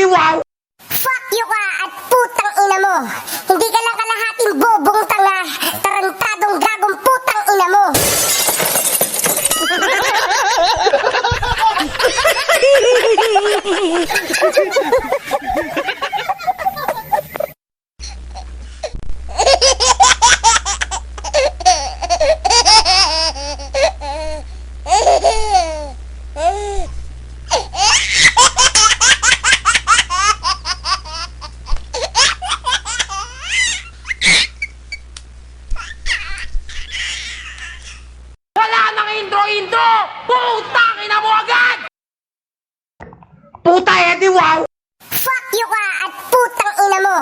edi wow! Fuck you ka at putang ina mo. Hindi ka lang kalahating bobong tanga. Tarantadong gagong putang ina mo. Wala nang intro-intro! Putang ina mo agad! Puta edi wow! Fuck you ka at putang ina mo.